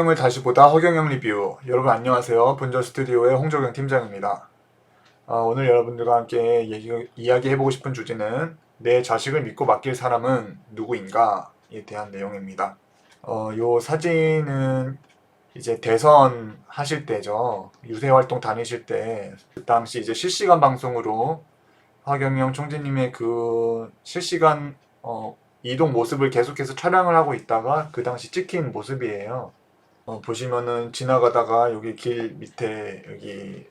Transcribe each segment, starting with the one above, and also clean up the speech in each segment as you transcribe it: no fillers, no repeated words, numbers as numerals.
허경영을 다시 보다 허경영 리뷰. 여러분 안녕하세요. 본전 스튜디오의 홍조경 팀장입니다. 오늘 여러분들과 함께 이야기해보고 싶은 주제는 내 자식을 믿고 맡길 사람은 누구인가에 대한 내용입니다. 요 사진은 이제 대선 하실 때죠. 유세활동 다니실 때 그 당시 이제 실시간 방송으로 허경영 총재님의 그 실시간 이동 모습을 계속해서 촬영을 하고 있다가 그 당시 찍힌 모습이에요. 보시면은 지나가다가 여기 길 밑에 여기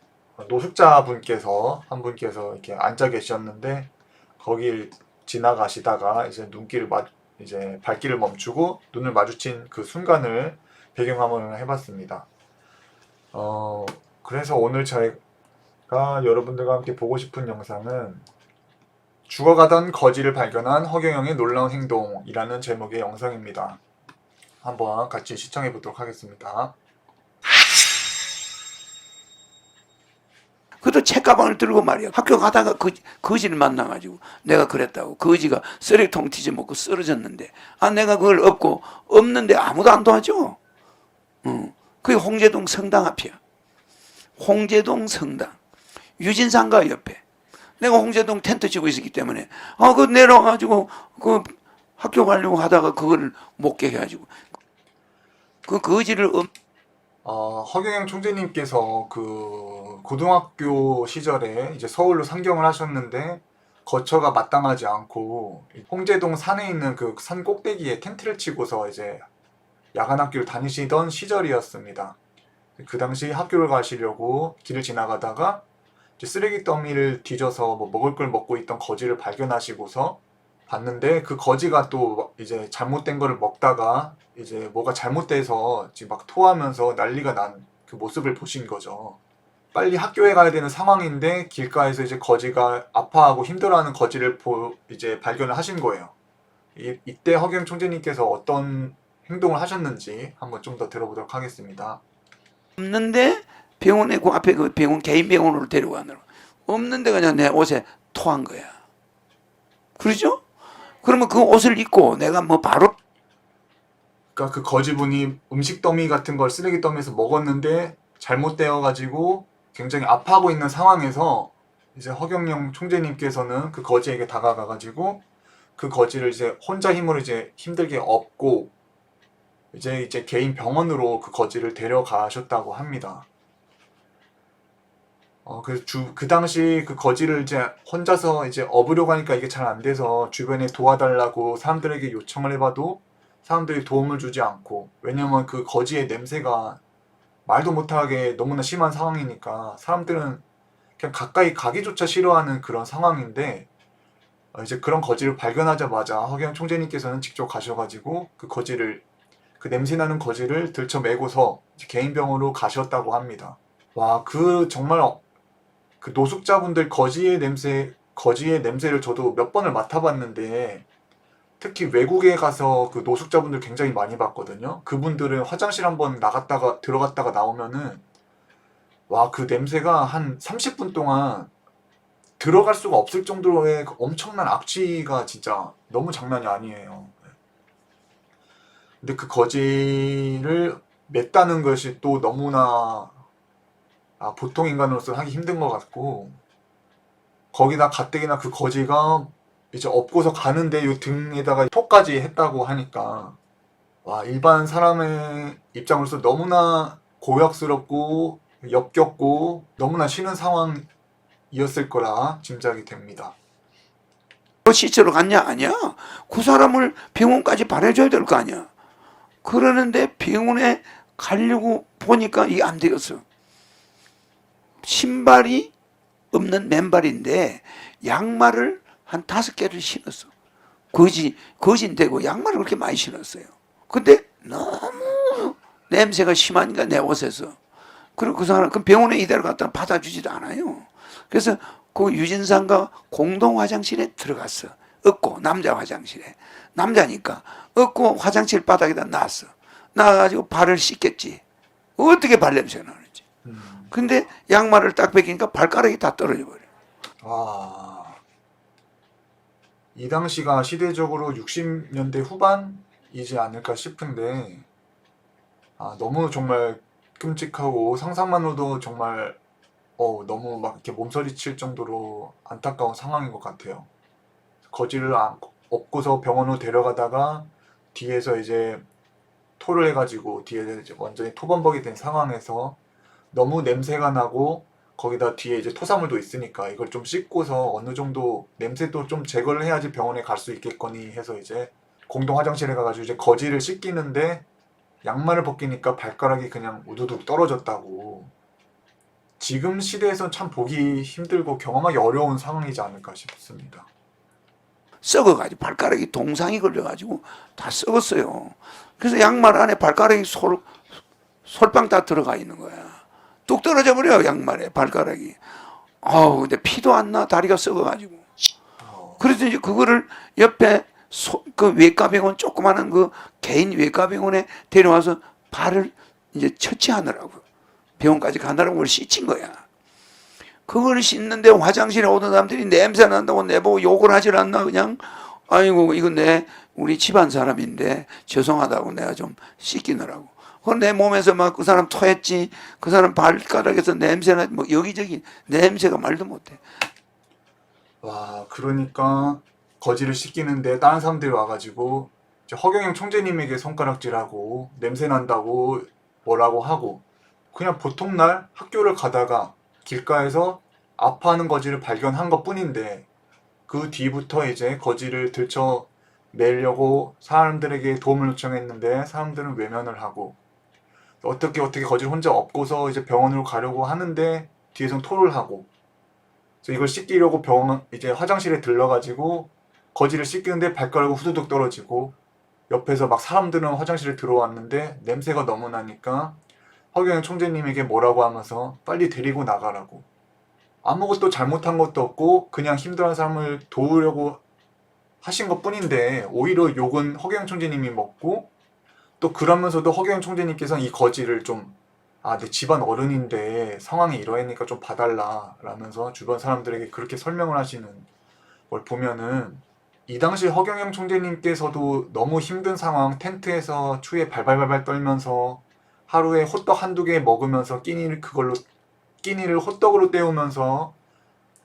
노숙자 분께서 한 분께서 이렇게 앉아 계셨는데 거길 지나가시다가 이제 이제 발길을 멈추고 눈을 마주친 그 순간을 배경화면을 해봤습니다. 그래서 오늘 저희가 여러분들과 함께 보고 싶은 영상은 죽어가던 거지를 발견한 허경영의 놀라운 행동이라는 제목의 영상입니다. 한번 같이 시청해 보도록 하겠습니다. 그래도 책가방을 들고 말이야. 학교 가다가 거지를 만나가지고 내가 그랬다고. 거지가 쓰레기통 뒤집어먹고 쓰러졌는데 내가 그걸 없는데 아무도 안 도와줘. 그게 홍제동 성당 앞이야. 홍제동 성당. 유진상가 옆에. 내가 홍제동 텐트 치고 있었기 때문에 그 내려와가지고 그 학교 가려고 하다가 그걸 못 깨게 해가지고 그 거지를 허경영 총재님께서 그 고등학교 시절에 이제 서울로 상경을 하셨는데 거처가 마땅하지 않고 홍제동 산에 있는 그 산 꼭대기에 텐트를 치고서 이제 야간 학교를 다니시던 시절이었습니다. 그 당시 학교를 가시려고 길을 지나가다가 이제 쓰레기 더미를 뒤져서 먹을 걸 먹고 있던 거지를 발견하시고서 봤는데 그 거지가 또 이제 잘못된 거를 먹다가 이제 뭐가 잘못돼서 지금 막 토하면서 난리가 난 그 모습을 보신 거죠. 빨리 학교에 가야 되는 상황인데 길가에서 이제 거지가 아파하고 힘들어하는 거지를 이제 발견을 하신 거예요. 이때 허경 총재님께서 어떤 행동을 하셨는지 한번 좀 더 들어보도록 하겠습니다. 없는데 병원에 그 앞에 그 병원 개인 병원으로 데려가느라 없는데 그냥 내 옷에 토한 거야. 그러죠? 그러면 그 옷을 입고 내가 뭐 바로 그러니까 그 거지분이 음식 더미 같은 걸 쓰레기 더미에서 먹었는데 잘못되어가지고 굉장히 아파하고 있는 상황에서 이제 허경영 총재님께서는 그 거지에게 다가가가지고 그 거지를 이제 혼자 힘으로 이제 힘들게 업고 이제 개인 병원으로 그 거지를 데려가셨다고 합니다. 그 당시 그 거지를 이제 혼자서 이제 업으려고 하니까 이게 잘 안 돼서 주변에 도와달라고 사람들에게 요청을 해봐도 사람들이 도움을 주지 않고, 왜냐면 그 거지의 냄새가 말도 못하게 너무나 심한 상황이니까 사람들은 그냥 가까이 가기조차 싫어하는 그런 상황인데, 이제 그런 거지를 발견하자마자 허경 총재님께서는 직접 가셔가지고 그 냄새나는 거지를 들쳐매고서 개인 병원으로 가셨다고 합니다. 와, 정말 그 노숙자분들 거지의 냄새를 저도 몇 번을 맡아봤는데, 특히 외국에 가서 그 노숙자분들 굉장히 많이 봤거든요. 그분들은 화장실 한번 들어갔다가 나오면은 와, 그 냄새가 한 30분 동안 들어갈 수가 없을 정도의 그 엄청난 악취가 진짜 너무 장난이 아니에요. 근데 그 거지를 맸다는 것이 또 너무나 보통 인간으로서 하기 힘든 것 같고, 거기다 가뜩이나 그 거지가 이제 업고서 가는데 이 등에다가 토까지 했다고 하니까 와, 일반 사람의 입장으로서 너무나 고역스럽고 역겹고 너무나 싫은 상황이었을 거라 짐작이 됩니다. 시체로 갔냐? 아니야. 그 사람을 병원까지 발해줘야 될 거 아니야. 그러는데 병원에 가려고 보니까 이게 안 되었어. 신발이 없는 맨발인데 양말을 한 5개를 신었어. 거진되고 양말을 그렇게 많이 신었어요. 근데 너무 냄새가 심하니까 내 옷에서. 그리고 그 사람 그 병원에 이대로 갖다 받아주지도 않아요. 그래서 그 유진상가 공동 화장실에 들어갔어. 없고 남자 화장실에. 남자니까 없고 화장실 바닥에다 놨어. 놔가지고 발을 씻겠지. 어떻게 발냄새가 나는지. 근데 양말을 딱 벗기니까 발가락이 다 떨어져 버려. 이 당시가 시대적으로 60년대 후반이지 않을까 싶은데, 너무 정말 끔찍하고 상상만으로도 정말 너무 막 이렇게 몸서리칠 정도로 안타까운 상황인 것 같아요. 거지를 업고서 병원으로 데려가다가 뒤에서 이제 토를 해가지고 뒤에 이제 완전히 토범벅이 된 상황에서 너무 냄새가 나고 거기다 뒤에 이제 토사물도 있으니까 이걸 좀 씻고서 어느 정도 냄새도 좀 제거를 해야지 병원에 갈 수 있겠거니 해서 이제 공동 화장실에 가가지고 이제 거지를 씻기는데 양말을 벗기니까 발가락이 그냥 우두둑 떨어졌다고. 지금 시대에선 참 보기 힘들고 경험하기 어려운 상황이지 않을까 싶습니다. 썩어가지고 발가락이 동상이 걸려가지고 다 썩었어요. 그래서 양말 안에 발가락이 솔방 다 들어가 있는 거야. 뚝 떨어져 버려 양말에 발가락이. 근데 피도 안 나. 다리가 썩어가지고. 그래서 이제 그거를 옆에 그 외과병원 조그마한 그 개인 외과병원에 데려와서 발을 이제 처치하느라고 병원까지 가느라고 그걸 씻힌 거야. 그걸 씻는데 화장실에 오던 사람들이 냄새 난다고 내보고 욕을 하질 않나 그냥. 아이고 이거 우리 집안 사람인데 죄송하다고 내가 좀 씻기느라고. 내 몸에서 막 그 사람 토했지. 그 사람 발가락에서 냄새나 뭐 여기저기 냄새가 말도 못해. 와, 그러니까 거지를 씻기는데 다른 사람들이 와가지고 이제 허경영 총재님에게 손가락질하고 냄새 난다고 뭐라고 하고, 그냥 보통 날 학교를 가다가 길가에서 아파하는 거지를 발견한 것 뿐인데 그 뒤부터 이제 거지를 들쳐 매려고 사람들에게 도움을 요청했는데 사람들은 외면을 하고, 어떻게 거지를 혼자 업고서 이제 병원으로 가려고 하는데 뒤에선 토를 하고, 그래서 이걸 씻기려고 병원 이제 화장실에 들러가지고 거지를 씻기는데 발가락이 후두둑 떨어지고, 옆에서 막 사람들은 화장실에 들어왔는데 냄새가 너무 나니까 허경영 총재님에게 뭐라고 하면서 빨리 데리고 나가라고. 아무것도 잘못한 것도 없고 그냥 힘들어하는 사람을 도우려고 하신 것 뿐인데 오히려 욕은 허경영 총재님이 먹고, 또 그러면서도 허경영 총재님께서는 이 거지를 좀 내 집안 어른인데 상황이 이러하니까 좀 봐달라 라면서 주변 사람들에게 그렇게 설명을 하시는 걸 보면은, 이 당시 허경영 총재님께서도 너무 힘든 상황, 텐트에서 추위에 발발발발 떨면서 하루에 호떡 한두 개 먹으면서 끼니를 호떡으로 때우면서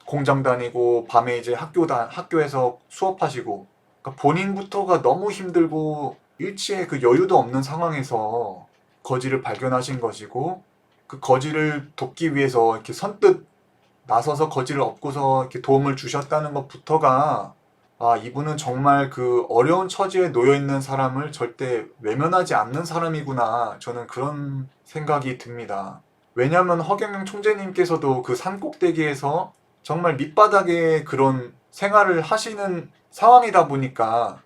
공장 다니고 밤에 이제 학교에서 수업하시고, 그러니까 본인부터가 너무 힘들고 일치의 그 여유도 없는 상황에서 거지를 발견하신 것이고, 그 거지를 돕기 위해서 이렇게 선뜻 나서서 거지를 업고서 이렇게 도움을 주셨다는 것부터가 이분은 정말 그 어려운 처지에 놓여 있는 사람을 절대 외면하지 않는 사람이구나, 저는 그런 생각이 듭니다. 왜냐하면 허경영 총재님께서도 그 산꼭대기에서 정말 밑바닥에 그런 생활을 하시는 상황이다 보니까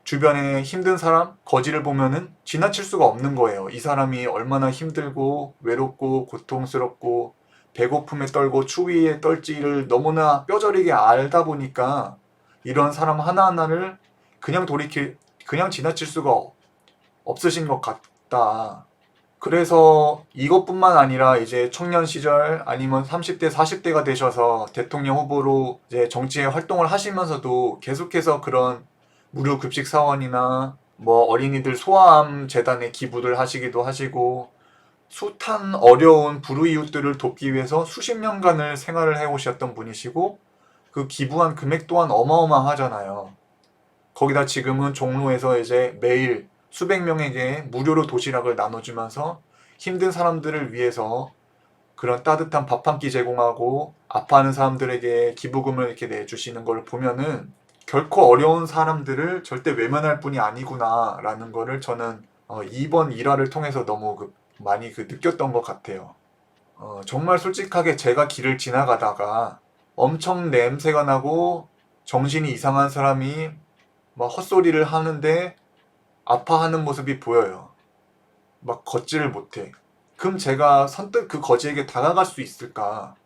주변에 힘든 사람, 거지를 보면은 지나칠 수가 없는 거예요. 이 사람이 얼마나 힘들고 외롭고 고통스럽고 배고픔에 떨고 추위에 떨지를 너무나 뼈저리게 알다 보니까 이런 사람 하나하나를 그냥 지나칠 수가 없으신 것 같다. 그래서 이것뿐만 아니라 이제 청년 시절 아니면 30대, 40대가 되셔서 대통령 후보로 이제 정치에 활동을 하시면서도 계속해서 그런 무료 급식 사원이나 뭐 어린이들 소아암 재단에 기부를 하시기도 하시고, 숱한 어려운 불우이웃들을 돕기 위해서 수십 년간을 생활을 해오셨던 분이시고, 그 기부한 금액 또한 어마어마하잖아요. 거기다 지금은 종로에서 이제 매일 수백 명에게 무료로 도시락을 나눠주면서 힘든 사람들을 위해서 그런 따뜻한 밥 한 끼 제공하고 아파하는 사람들에게 기부금을 이렇게 내주시는 걸 보면은 결코 어려운 사람들을 절대 외면할 분이 아니구나 라는 거를 저는 이번 일화를 통해서 너무 많이 느꼈던 것 같아요. 정말 솔직하게 제가 길을 지나가다가 엄청 냄새가 나고 정신이 이상한 사람이 막 헛소리를 하는데 아파하는 모습이 보여요. 막 걷지를 못해. 그럼 제가 선뜻 그 거지에게 다가갈 수 있을까?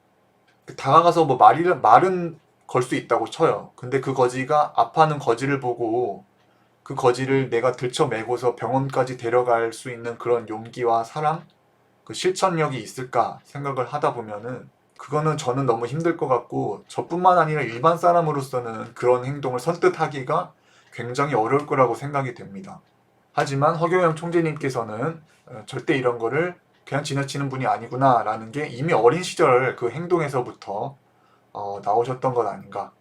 다가가서 뭐 말은 걸 수 있다고 쳐요. 근데 그 거지가 아파하는 거지를 보고 그 거지를 내가 들쳐매고서 병원까지 데려갈 수 있는 그런 용기와 사랑, 그 실천력이 있을까 생각을 하다 보면은 그거는 저는 너무 힘들 것 같고, 저뿐만 아니라 일반 사람으로서는 그런 행동을 선뜻 하기가 굉장히 어려울 거라고 생각이 됩니다. 하지만 허경영 총재님께서는 절대 이런 거를 그냥 지나치는 분이 아니구나 라는 게 이미 어린 시절 그 행동에서부터 나오셨던 것 아닌가.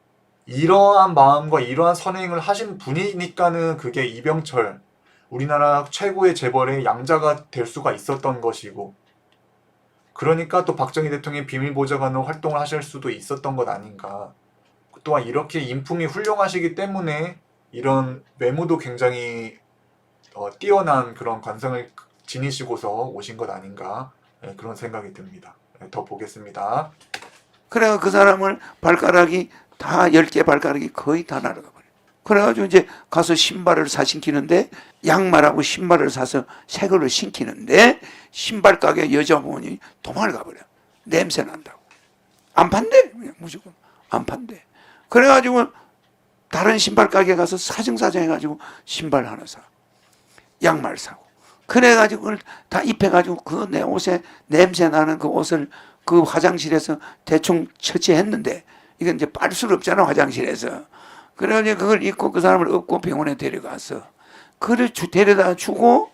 이러한 마음과 이러한 선행을 하신 분이니까는 그게 이병철, 우리나라 최고의 재벌의 양자가 될 수가 있었던 것이고, 그러니까 또 박정희 대통령이 비밀보좌관으로 활동을 하실 수도 있었던 것 아닌가. 또한 이렇게 인품이 훌륭하시기 때문에 이런 외모도 굉장히 뛰어난 그런 관성을 지니시고서 오신 것 아닌가, 그런 생각이 듭니다. 더 보겠습니다. 그래가 그 사람을 발가락이 다 10개 발가락이 거의 다 날아가 버려. 그래가지고 이제 가서 신발을 사신키는데 양말하고 신발을 사서 새 걸로 신키는데 신발 가게 여자분이 도망을 가버려. 냄새 난다고. 안 판대. 그냥 무조건 안 판대. 그래가지고 다른 신발 가게 가서 사정사정 해가지고 신발 하나 사. 양말 사고. 그래가지고 그걸 다 입혀가지고 그 내 옷에 냄새 나는 그 옷을 그 화장실에서 대충 처치했는데 이건 이제 빨 수는 없잖아 화장실에서. 그래가지고 그걸 입고 그 사람을 업고 병원에 데려가서 그를 데려다 주고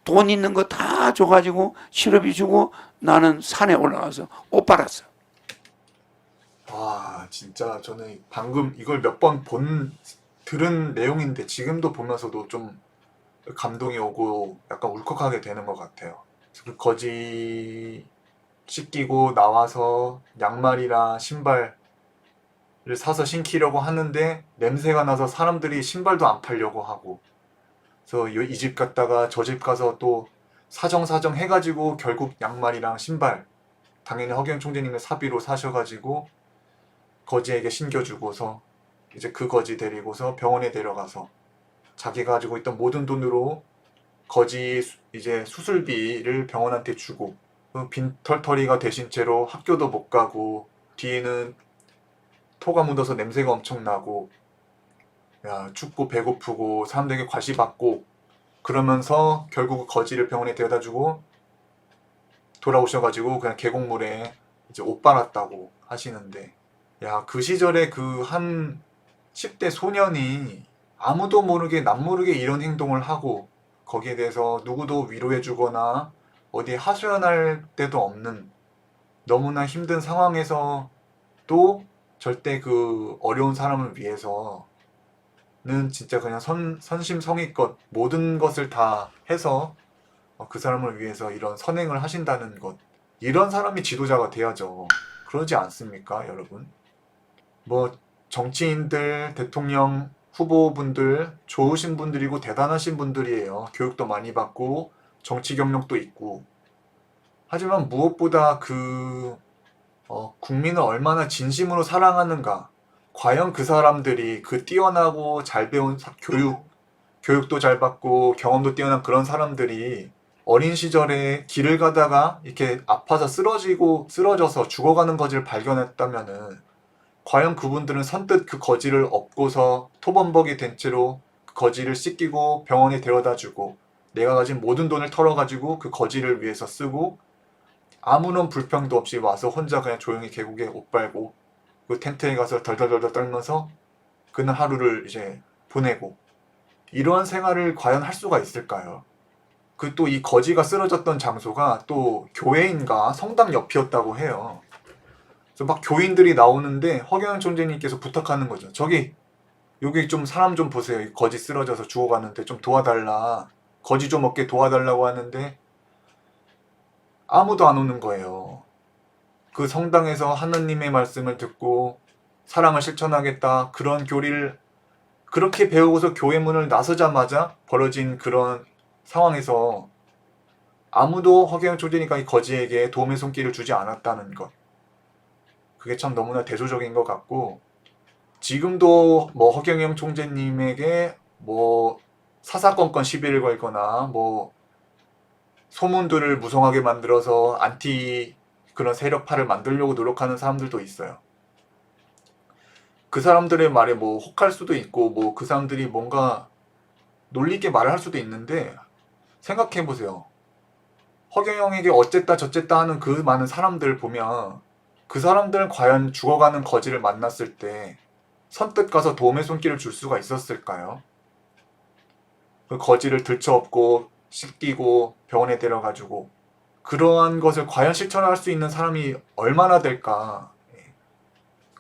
돈 있는 거 다 줘가지고 시럽이 주고 나는 산에 올라가서 옷 빨았어. 와, 진짜 저는 방금 이걸 몇 번 들은 내용인데 지금도 보면서도 좀 감동이 오고 약간 울컥하게 되는 것 같아요. 그 거지 씻기고 나와서 양말이랑 신발을 사서 신기려고 하는데 냄새가 나서 사람들이 신발도 안 팔려고 하고, 그래서 이 집 갔다가 저 집 가서 또 사정사정 해가지고 결국 양말이랑 신발 당연히 허경 총재님의 사비로 사셔가지고 거지에게 신겨주고서 이제 그 거지 데리고서 병원에 데려가서 자기가 가지고 있던 모든 돈으로 거지 이제 수술비를 병원한테 주고, 그 빈털터리가 되신 채로 학교도 못 가고 뒤에는 토가 묻어서 냄새가 엄청 나고, 야, 춥고 배고프고 사람들에게 과시받고 그러면서 결국 거지를 병원에 데려다 주고 돌아오셔가지고 그냥 계곡물에 이제 옷 빨았다고 하시는데, 야, 그 시절에 그 한 10대 소년이 아무도 모르게 남모르게 이런 행동을 하고 거기에 대해서 누구도 위로해주거나 어디에 하소연할 데도 없는 너무나 힘든 상황에서 또 절대 그 어려운 사람을 위해서는 진짜 그냥 선심성의껏 모든 것을 다 해서 그 사람을 위해서 이런 선행을 하신다는 것, 이런 사람이 지도자가 돼야죠. 그러지 않습니까, 여러분? 뭐 정치인들, 대통령 후보분들 좋으신 분들이고 대단하신 분들이에요. 교육도 많이 받고 정치 경력도 있고. 하지만 무엇보다 국민을 얼마나 진심으로 사랑하는가. 과연 그 사람들이 그 뛰어나고 잘 배운 교육도 잘 받고 경험도 뛰어난 그런 사람들이 어린 시절에 길을 가다가 이렇게 아파서 쓰러져서 죽어가는 것을 발견했다면은 과연 그분들은 선뜻 그 거지를 업고서 토범벅이 된 채로 그 거지를 씻기고 병원에 데려다주고 내가 가진 모든 돈을 털어가지고 그 거지를 위해서 쓰고 아무런 불평도 없이 와서 혼자 그냥 조용히 계곡에 옷 빨고 그 텐트에 가서 덜덜덜덜 떨면서 그날 하루를 이제 보내고, 이러한 생활을 과연 할 수가 있을까요? 그 또 이 거지가 쓰러졌던 장소가 또 교회인가 성당 옆이었다고 해요. 그래서 막 교인들이 나오는데 허경영 총재님께서 부탁하는 거죠. 여기 좀 사람 좀 보세요. 거지 쓰러져서 죽어가는데 좀 도와달라. 거지 좀 얻게 도와달라고 하는데 아무도 안 오는 거예요. 그 성당에서 하느님의 말씀을 듣고 사랑을 실천하겠다, 그런 교리를 그렇게 배우고서 교회 문을 나서자마자 벌어진 그런 상황에서 아무도 허경영 총재니까 이 거지에게 도움의 손길을 주지 않았다는 것, 그게 참 너무나 대조적인 것 같고, 지금도 뭐 허경영 총재님에게 뭐 사사건건 시비를 걸거나 뭐 소문들을 무성하게 만들어서 안티 그런 세력파를 만들려고 노력하는 사람들도 있어요. 그 사람들의 말에 뭐 혹할 수도 있고 뭐 그 사람들이 뭔가 논리 있게 말을 할 수도 있는데, 생각해보세요. 허경영에게 어쨌다 저쨌다 하는 그 많은 사람들 보면 그 사람들은 과연 죽어가는 거지를 만났을 때 선뜻 가서 도움의 손길을 줄 수가 있었을까요? 그 거지를 들쳐업고 씻기고 병원에 데려가지고 그러한 것을 과연 실천할 수 있는 사람이 얼마나 될까.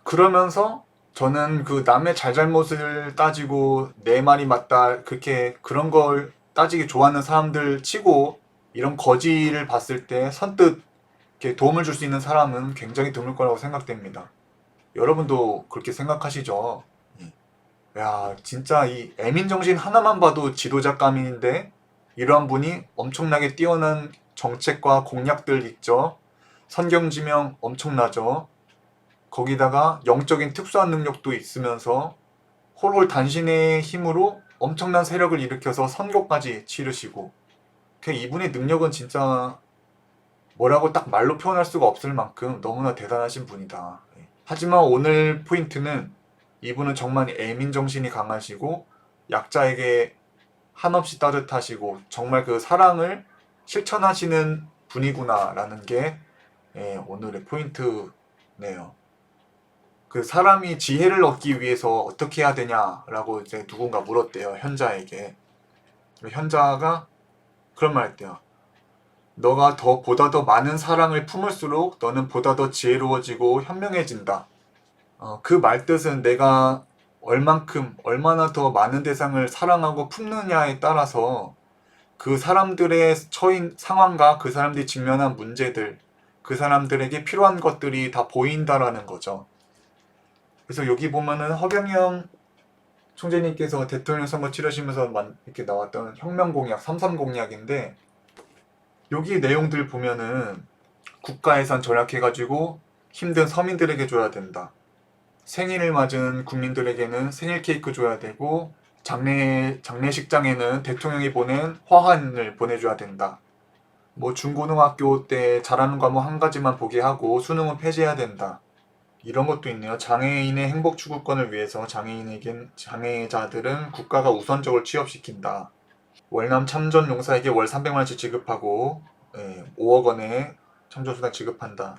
그러면서 저는 그 남의 잘잘못을 따지고 내 말이 맞다 그렇게 그런 걸 따지기 좋아하는 사람들 치고 이런 거지를 봤을 때 선뜻 이렇게 도움을 줄 수 있는 사람은 굉장히 드물 거라고 생각됩니다. 여러분도 그렇게 생각하시죠? 야, 진짜 이 애민정신 하나만 봐도 지도자감인데 이러한 분이 엄청나게 뛰어난 정책과 공약들 있죠. 선경지명 엄청나죠. 거기다가 영적인 특수한 능력도 있으면서 홀홀 단신의 힘으로 엄청난 세력을 일으켜서 선거까지 치르시고 이분의 능력은 진짜 뭐라고 딱 말로 표현할 수가 없을 만큼 너무나 대단하신 분이다. 하지만 오늘 포인트는 이분은 정말 애민정신이 강하시고 약자에게 한없이 따뜻하시고 정말 그 사랑을 실천하시는 분이구나라는 게 오늘의 포인트네요. 그 사람이 지혜를 얻기 위해서 어떻게 해야 되냐라고 이제 누군가 물었대요. 현자에게. 현자가 그런 말 했대요. 너가 보다 더 많은 사랑을 품을수록 너는 보다 더 지혜로워지고 현명해진다. 그 말뜻은 내가 얼마나 더 많은 대상을 사랑하고 품느냐에 따라서 그 사람들의 처인 상황과 그 사람들이 직면한 문제들, 그 사람들에게 필요한 것들이 다 보인다라는 거죠. 그래서 여기 보면은 허경영 총재님께서 대통령 선거 치르시면서 이렇게 나왔던 혁명 공약, 3.3 공약인데 여기 내용들 보면은 국가 예산 절약해가지고 힘든 서민들에게 줘야 된다. 생일을 맞은 국민들에게는 생일 케이크 줘야 되고 장례식장에는 대통령이 보낸 화환을 보내줘야 된다. 뭐 중고등학교 때 잘하는 과목 한 가지만 보게 하고 수능은 폐지해야 된다. 이런 것도 있네요. 장애인의 행복 추구권을 위해서 장애자들은 국가가 우선적으로 취업시킨다. 월남 참전 용사에게 월 300만 원씩 지급하고 5억 원의 참전수당 지급한다.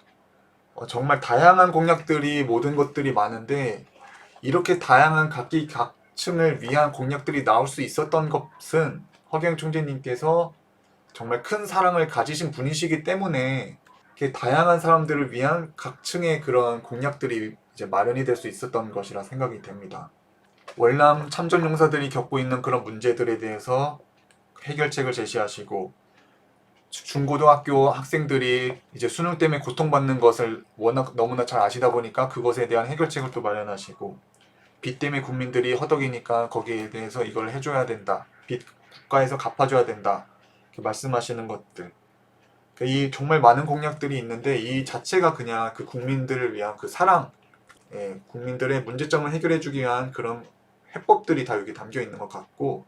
정말 다양한 공약들이 모든 것들이 많은데 이렇게 다양한 각층을 위한 공약들이 나올 수 있었던 것은 허경영 총재님께서 정말 큰 사랑을 가지신 분이시기 때문에 이렇게 다양한 사람들을 위한 각층의 그런 공약들이 이제 마련이 될 수 있었던 것이라 생각이 됩니다. 월남 참전용사들이 겪고 있는 그런 문제들에 대해서 해결책을 제시하시고 중고등학교 학생들이 이제 수능 때문에 고통받는 것을 워낙 너무나 잘 아시다 보니까 그것에 대한 해결책을 또 마련하시고 빚 때문에 국민들이 허덕이니까 거기에 대해서 이걸 해줘야 된다. 빚 국가에서 갚아줘야 된다. 이렇게 말씀하시는 것들. 이 정말 많은 공약들이 있는데 이 자체가 그냥 그 국민들을 위한 그 사랑, 국민들의 문제점을 해결해주기 위한 그런 해법들이 다 여기 담겨 있는 것 같고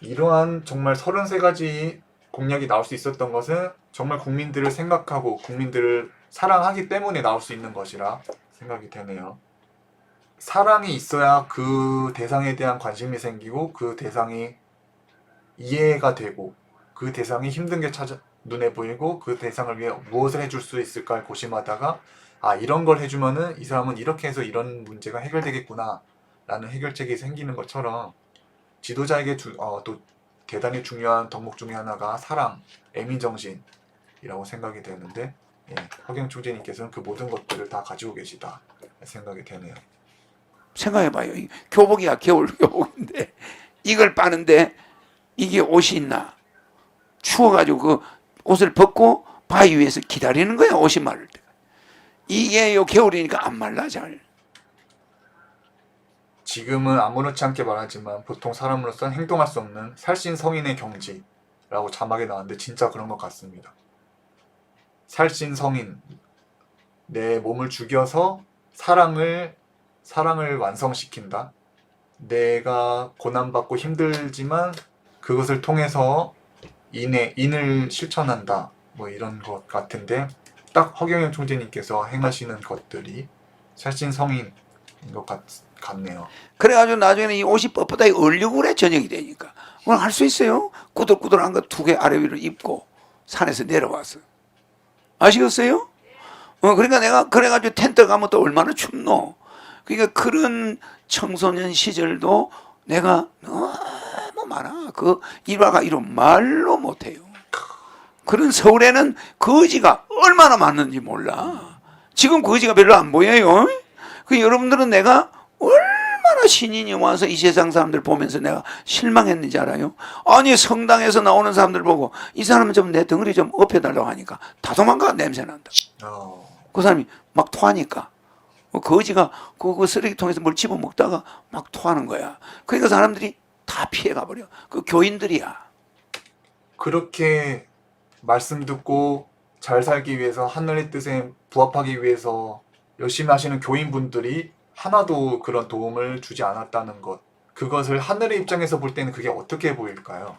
이러한 정말 33가지 공약이 나올 수 있었던 것은 정말 국민들을 생각하고 국민들을 사랑하기 때문에 나올 수 있는 것이라 생각이 되네요. 사랑이 있어야 그 대상에 대한 관심이 생기고 그 대상이 이해가 되고 그 대상이 힘든 게 눈에 보이고 그 대상을 위해 무엇을 해줄 수 있을까 고심하다가 이런 걸 해주면은 이 사람은 이렇게 해서 이런 문제가 해결되겠구나 라는 해결책이 생기는 것처럼 지도자에게 또 대단히 중요한 덕목 중에 하나가 사랑, 애민정신이라고 생각이 되는데 허경영 총재님께서는 그 모든 것들을 다 가지고 계시다 생각이 되네요. 생각해봐요. 교복이야, 겨울 교복인데 이걸 빠는데 이게 옷이 있나? 추워가지고 그 옷을 벗고 바위 위에서 기다리는 거야, 옷이 마를 때. 이게 겨울이니까 안 말라 잘. 지금은 아무렇지 않게 말하지만 보통 사람으로서는 행동할 수 없는 살신 성인의 경지라고 자막에 나왔는데 진짜 그런 것 같습니다. 살신 성인, 내 몸을 죽여서 사랑을 완성시킨다. 내가 고난받고 힘들지만 그것을 통해서 인을 실천한다. 뭐 이런 것 같은데 딱 허경영 총재님께서 행하시는 것들이 살신 성인인 것 같네요. 그래가지고 나중에는 이 옷이 뻣뻣하게 얼룩으로 저녁이 되니까 오늘 할 수 있어요. 꾸덕꾸덕한 거 2개 아래 위로 입고 산에서 내려왔어. 아시겠어요? 그러니까 내가 그래가지고 텐트 가면 또 얼마나 춥노. 그러니까 그런 청소년 시절도 내가 너무 너무 많아. 그 일화가 이런 말로 못해요. 그런 서울에는 거지가 얼마나 많은지 몰라. 지금 거지가 별로 안 보여요. 그 여러분들은 내가 얼마나 신인이 와서 이 세상 사람들 보면서 내가 실망했는지 알아요? 아니 성당에서 나오는 사람들 보고 이 사람은 좀 내 덩어리 좀 업혀달라고 하니까 다 도망가. 냄새 난다. 그 사람이 막 토하니까 거지가 그 쓰레기통에서 뭘 집어먹다가 막 토하는 거야. 그러니까 사람들이 다 피해가 버려. 그 교인들이야. 그렇게 말씀 듣고 잘 살기 위해서 하늘의 뜻에 부합하기 위해서 열심히 하시는 교인분들이 하나도 그런 도움을 주지 않았다는 것. 그것을 하늘의 입장에서 볼 때는 그게 어떻게 보일까요?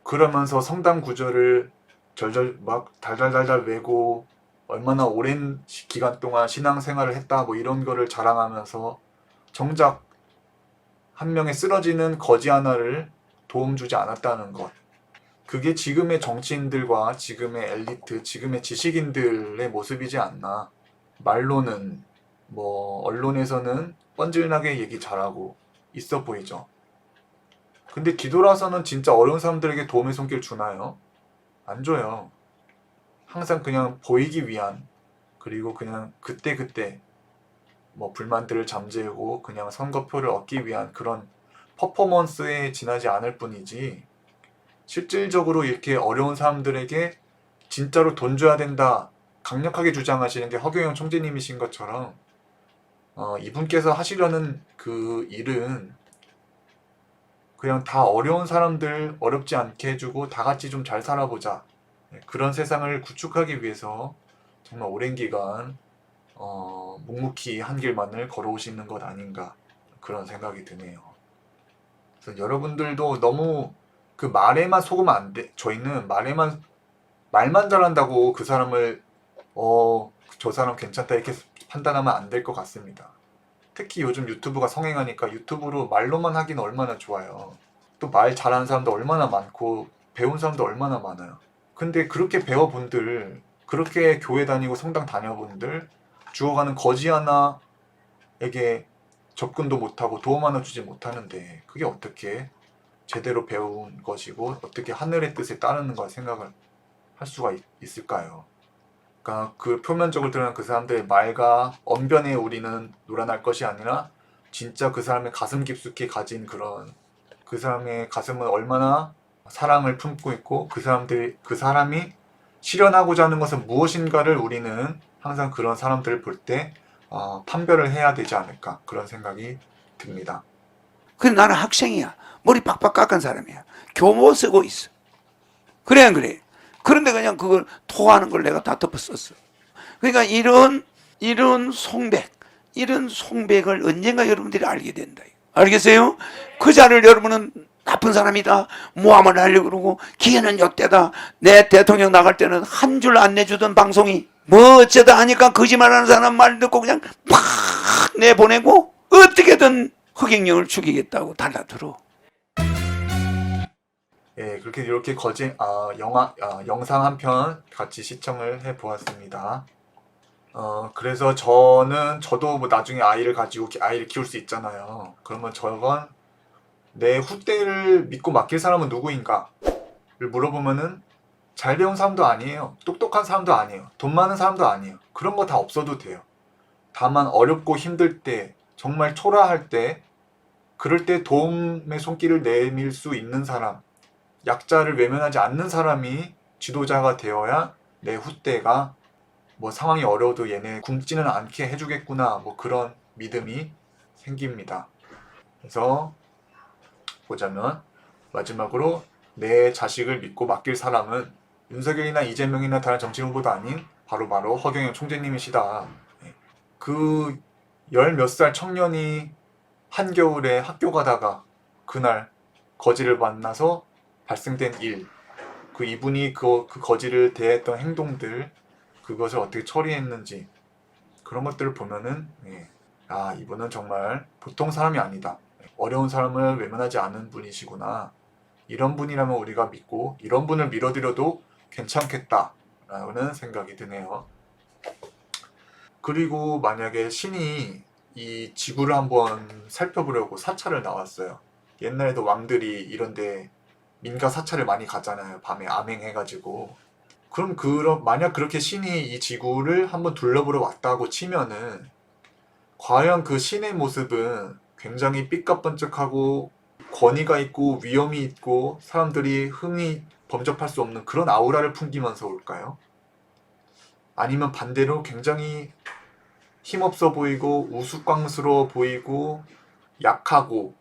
그러면서 성당 구절을 절절 막 달달달달 외고 얼마나 오랜 기간 동안 신앙생활을 했다 뭐 이런 거를 자랑하면서 정작 한 명의 쓰러지는 거지 하나를 도움 주지 않았다는 것. 그게 지금의 정치인들과 지금의 엘리트, 지금의 지식인들의 모습이지 않나. 말로는 뭐 언론에서는 뻔질나게 얘기 잘하고 있어 보이죠. 근데 뒤돌아서는 진짜 어려운 사람들에게 도움의 손길 주나요? 안 줘요. 항상 그냥 보이기 위한, 그리고 그냥 그때그때 뭐 불만들을 잠재우고 그냥 선거표를 얻기 위한 그런 퍼포먼스에 지나지 않을 뿐이지, 실질적으로 이렇게 어려운 사람들에게 진짜로 돈 줘야 된다 강력하게 주장하시는 게 허경영 총재님이신 것처럼 이분께서 하시려는 그 일은 그냥 다 어려운 사람들 어렵지 않게 해주고 다 같이 좀 잘 살아보자, 그런 세상을 구축하기 위해서 정말 오랜 기간 묵묵히 한 길만을 걸어오시는 것 아닌가, 그런 생각이 드네요. 그래서 여러분들도 너무 그 말에만 속으면 안 돼. 저희는 말만 잘한다고 그 사람을 저 사람 괜찮다 이렇게 판단하면 안 될 것 같습니다. 특히 요즘 유튜브가 성행하니까 유튜브로 말로만 하기는 얼마나 좋아요. 또 말 잘하는 사람도 얼마나 많고 배운 사람도 얼마나 많아요. 근데 그렇게 배워분들, 그렇게 교회 다니고 성당 다녀분들 죽어가는 거지 하나에게 접근도 못하고 도움 하나 주지 못하는데 그게 어떻게 제대로 배운 것이고 어떻게 하늘의 뜻에 따르는 걸 생각을 할 수가 있을까요? 그러니까 그 표면적으로 드러난 그 사람들의 말과 언변에 우리는 놀아날 것이 아니라 진짜 그 사람의 가슴 깊숙이 가진 그런, 그 사람의 가슴은 얼마나 사랑을 품고 있고 그 사람이 실현하고자 하는 것은 무엇인가를 우리는 항상 그런 사람들을 볼 때 판별을 해야 되지 않을까, 그런 생각이 듭니다. 근데 나는 학생이야. 머리 빡빡 깎은 사람이야. 교모 쓰고 있어. 그래 안 그래? 그런데 그냥 그걸 토하는 걸 내가 다 덮었었어. 그러니까 이런 송백을 언젠가 여러분들이 알게 된다. 알겠어요? 그 자를 여러분은 나쁜 사람이다, 모함을 하려고 그러고 기회는 엿대다. 내 대통령 나갈 때는 한 줄 안 내주던 방송이 뭐 어쩌다 하니까 거짓말하는 사람 말 듣고 그냥 팍 내보내고 어떻게든 허경영을 죽이겠다고 달라들어. 예, 그렇게 이렇게 영상 한 편 같이 시청을 해 보았습니다. 그래서 저도 뭐 나중에 아이를 키울 수 있잖아요. 그러면 저건 내 후대를 믿고 맡길 사람은 누구인가를 물어보면은 잘 배운 사람도 아니에요. 똑똑한 사람도 아니에요. 돈 많은 사람도 아니에요. 그런 거 다 없어도 돼요. 다만 어렵고 힘들 때, 정말 초라할 때, 그럴 때 도움의 손길을 내밀 수 있는 사람, 약자를 외면하지 않는 사람이 지도자가 되어야 내 후대가 뭐 상황이 어려워도 얘네 굶지는 않게 해주겠구나, 뭐 그런 믿음이 생깁니다. 그래서 보자면 마지막으로 내 자식을 믿고 맡길 사람은 윤석열이나 이재명이나 다른 정치 후보도 아닌 바로 허경영 총재님이시다. 그 열 몇 살 청년이 한겨울에 학교 가다가 그날 거지를 만나서 발생된 일, 그 이분이 그 거지를 대했던 행동들, 그것을 어떻게 처리했는지, 그런 것들을 보면은 이분은 정말 보통 사람이 아니다. 어려운 사람을 외면하지 않은 분이시구나. 이런 분이라면 우리가 믿고 이런 분을 밀어드려도 괜찮겠다라는 생각이 드네요. 그리고 만약에 신이 이 지구를 한번 살펴보려고 사찰을 나왔어요. 옛날에도 왕들이 이런데 민가 사찰을 많이 갔잖아요. 밤에 암행해가지고. 그럼 만약 그렇게 신이 이 지구를 한번 둘러보러 왔다고 치면은 과연 그 신의 모습은 굉장히 삐까번쩍하고 권위가 있고 위험이 있고 사람들이 흔히 범접할 수 없는 그런 아우라를 풍기면서 올까요? 아니면 반대로 굉장히 힘없어 보이고 우스꽝스러워 보이고 약하고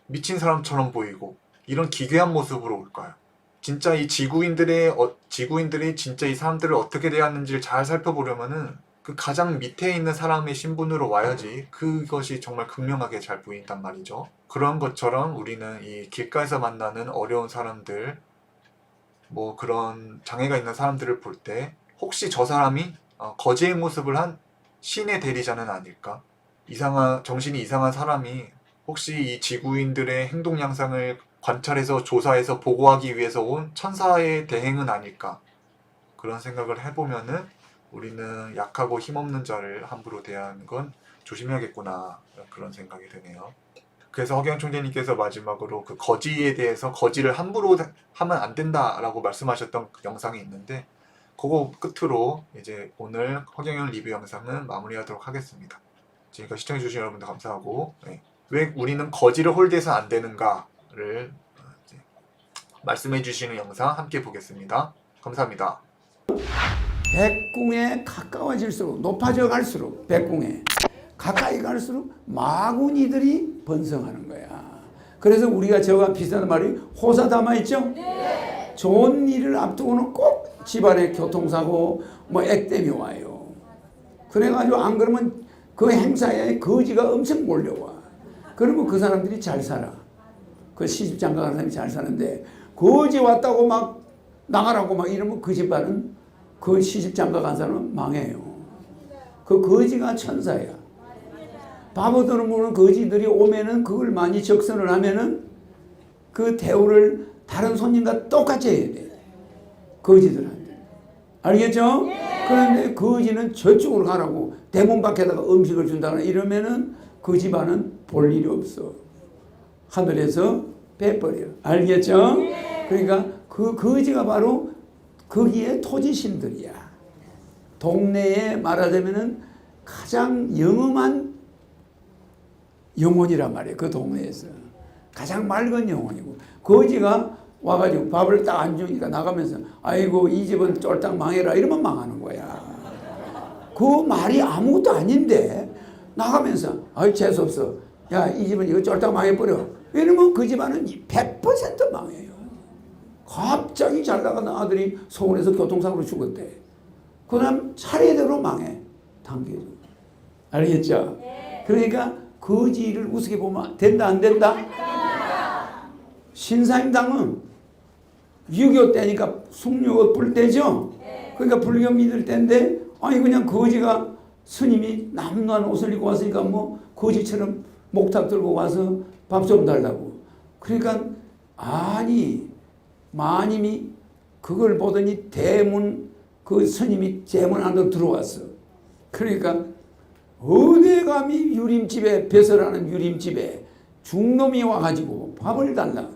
미친 사람처럼 보이고 이런 기괴한 모습으로 올까요? 진짜 이 지구인들이 진짜 이 사람들을 어떻게 대하는지를 잘 살펴보려면은 그 가장 밑에 있는 사람의 신분으로 와야지 그것이 정말 극명하게 잘 보인단 말이죠. 그런 것처럼 우리는 이 길가에서 만나는 어려운 사람들, 뭐 그런 장애가 있는 사람들을 볼 때 혹시 저 사람이 거지의 모습을 한 신의 대리자는 아닐까? 정신이 이상한 사람이 혹시 이 지구인들의 행동 양상을 관찰해서 조사해서 보고하기 위해서 온 천사의 대행은 아닐까? 그런 생각을 해보면은 우리는 약하고 힘없는 자를 함부로 대하는 건 조심해야겠구나 그런 생각이 드네요. 그래서 허경 총재님께서 마지막으로 그 거지에 대해서 거지를 함부로 하면 안 된다라고 말씀하셨던 그 영상이 있는데 그거 끝으로 이제 오늘 허경영 리뷰 영상은 마무리하도록 하겠습니다. 지금까지 시청해주신 여러분들 감사하고 왜 우리는 거지를 홀대해서 안 되는가를 이제 말씀해주시는 영상 함께 보겠습니다. 감사합니다. 백궁에 가까워질수록 높아져 갈수록 백궁에 가까이 갈수록 마구니들이 번성하는 거야. 그래서 우리가 저와 비슷한 말이 호사다마 있죠? 네. 좋은 일을 앞두고는 꼭 집안에 교통사고 뭐 액땜이 와요. 그래가지고 안 그러면 그 행사에 거지가 엄청 몰려와. 그러면 그 사람들이 잘 살아. 그 시집장가 가는 사람이 잘 사는데 거지 왔다고 막 나가라고 막 이러면 그 집안은 그 시집장가 간 사람은 망해요. 그 거지가 천사야. 바보들은 모르는 거지들이 오면은 그걸 많이 적선을 하면은 그 대우를 다른 손님과 똑같이 해야 돼. 거지들한테. 알겠죠? 그런데 거지는 저쪽으로 가라고 대문 밖에다가 음식을 준다거나 이러면은 그 집안은 볼 일이 없어. 하늘에서 빼버려. 알겠죠? 그러니까 그 거지가 바로 거기에 토지신들이야. 동네에 말하자면은 가장 영험한 영혼이란 말이에요. 그 동네에서. 가장 맑은 영혼이고. 거지가 와가지고 밥을 딱 안 주니까 나가면서 아이고 이 집은 쫄딱 망해라 이러면 망하는 거야. 그 말이 아무것도 아닌데 나가면서 아이 재수없어. 야 이 집은 이거 쫄딱 망해버려. 이러면 그 집안은 100% 망해요. 갑자기 잘 나가는 아들이 서울에서 교통사고로 죽었대. 그 다음 차례대로 망해. 단계적으로. 알겠죠? 그러니까 거지를 우습게 보면 된다 안 된다? 신사임당은 6.25 때니까 숙녀 뿔 때죠? 그러니까 불교 믿을 때인데 아니 그냥 거지가 스님이 남루한 옷을 입고 왔으니까 뭐 거지처럼 목탁 들고 와서 밥 좀 달라고. 그러니까 아니 마님이 그걸 보더니 대문 그 스님이 대문 안으로 들어왔어. 그러니까 어디 감히 유림집에 배설하는 유림집에 중놈이 와가지고 밥을 달라.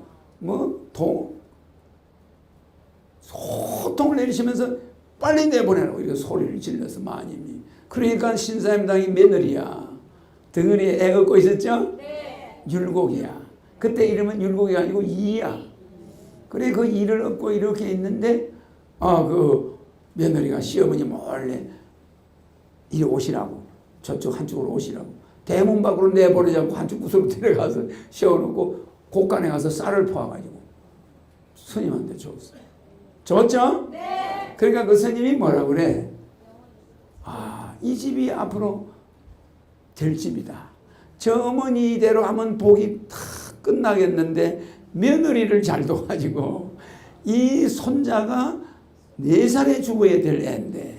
소통을 내리시면서 빨리 내보내라고 이렇게 소리를 질러서 마님이. 그러니까 신사임당이 며느리야. 덩어리에 애 얻고 있었죠? 네. 율곡이야. 그때 이름은 율곡이 아니고 이야. 그래 그 이를 얻고 이렇게 있는데 그 며느리가 시어머니 몰래 이리 오시라고 저쪽 한쪽으로 오시라고 대문 밖으로 내보내지 않고 한쪽 구석으로 데려가서 씌워놓고 곳간에 가서 쌀을 퍼와가지고 스님한테 줬어요. 줬죠? 네. 그러니까 그 스님이 뭐라 그래? 이 집이 앞으로 될 집이다. 저 어머니대로 하면 복이 다 끝나겠는데 며느리를 잘 둬가지고 이 손자가 4살에 죽어야 될 애인데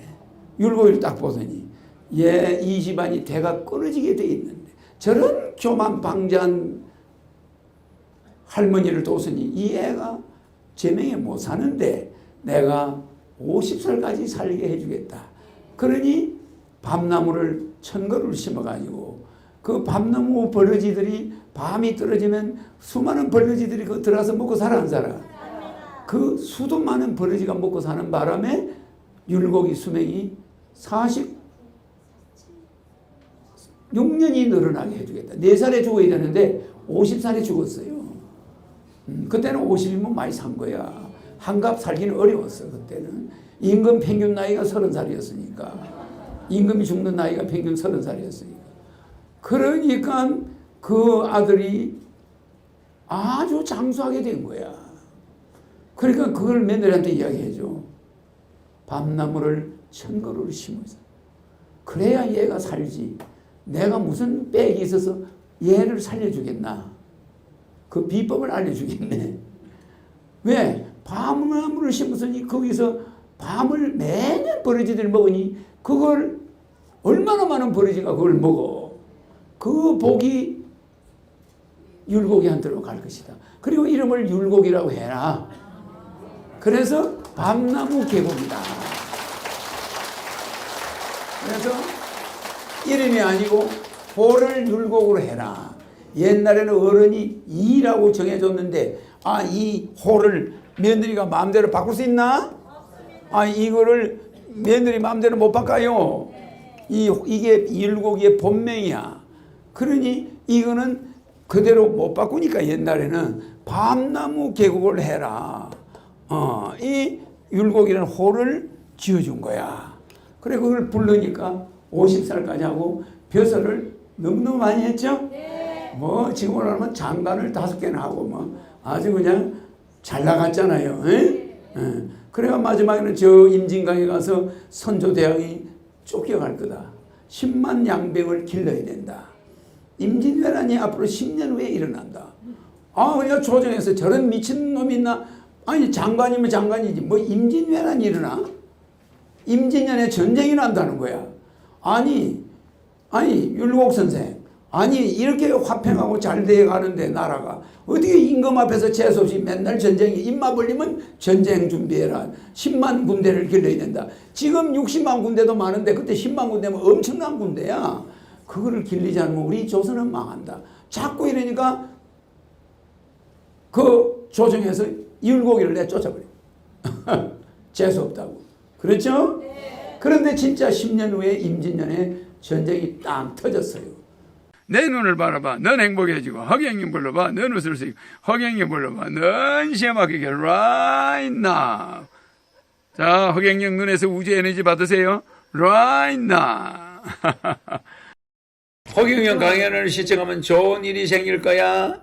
율곡이를 딱 보더니 이 집안이 대가 끊어지게 돼 있는데 저런 교만방자한 할머니를 뒀으니 이 애가 제명에 못 사는데 내가 50살까지 살게 해주겠다. 그러니 밤나무를 1000그루를 심어가지고 그 밤나무 벌러지들이 밤이 떨어지면 수많은 벌러지들이 그 들어가서 먹고 살아 안 살아? 그 수도 많은 벌러지가 먹고 사는 바람에 율곡이 수명이 46년이 늘어나게 해주겠다. 4살에 죽어야 되는데 50살에 죽었어요. 그때는 50이면 많이 산 거야. 한갑 살기는 어려웠어. 그때는 임금 평균 나이가 30살이었으니까. 임금이 죽는 나이가 평균 30살이었으니까. 그러니까 그 아들이 아주 장수하게 된 거야. 그러니까 그걸 며느리한테 이야기해줘. 밤나무를 1000그루를 심어서. 그래야 얘가 살지. 내가 무슨 빽이 있어서 얘를 살려주겠나. 그 비법을 알려주겠네. 왜? 밤나무를 심었으니 거기서 밤을 매년 버러지들이 먹으니 그걸 얼마나 많은 버러지가 그걸 먹어. 그 복이 율곡이한테로 갈 것이다. 그리고 이름을 율곡이라고 해라. 그래서 밤나무 계곡이다. 그래서 이름이 아니고 호를 율곡으로 해라. 옛날에는 어른이 이라고 정해줬는데 이 호를 며느리가 마음대로 바꿀 수 있나? 이거를 며느리 마음대로 못 바꿔요. 이게 율곡의 본명이야. 그러니 이거는 그대로 못 바꾸니까 옛날에는 밤나무 계곡을 해라. 이 율곡이라는 호를 지어준 거야. 그래 그걸 부르니까 50살까지 하고 벼슬을 너무너무 많이 했죠? 뭐 지금으로 하면 장관을 5개나 하고 뭐 아주 그냥 잘 나갔잖아요. 그래가 마지막에는 저 임진강에 가서 선조대왕이 쫓겨갈 거다. 10만 양병을 길러야 된다. 임진왜란이 앞으로 10년 후에 일어난다. 그러니까 조정에서 저런 미친놈이 있나? 아니 장관이면 장관이지 뭐 임진왜란이 일어나? 임진년에 전쟁이 난다는 거야. 아니 율곡 선생, 이렇게 화평하고 잘 돼가는데 나라가 어떻게 임금 앞에서 재수없이 맨날 전쟁이 입마 벌리면 전쟁 준비해라. 10만 군대를 길러야 된다. 지금 60만 군대도 많은데 그때 10만 군대면 엄청난 군대야. 그거를 길리지 않으면 우리 조선은 망한다. 자꾸 이러니까 그 조정에서 율곡이를 내쫓아버려. 재수없다고. 그렇죠? 그런데 진짜 10년 후에 임진년에 전쟁이 딱 터졌어요. 내 눈을 바라봐. 넌 행복해지고 허경영 불러봐. 넌 웃을 수 있고 허경영 불러봐. 넌 시험하게 right now. 자, 허경영 눈에서 우주 에너지 받으세요. right now. 허경영 강연을 시청하면 좋은 일이 생길 거야.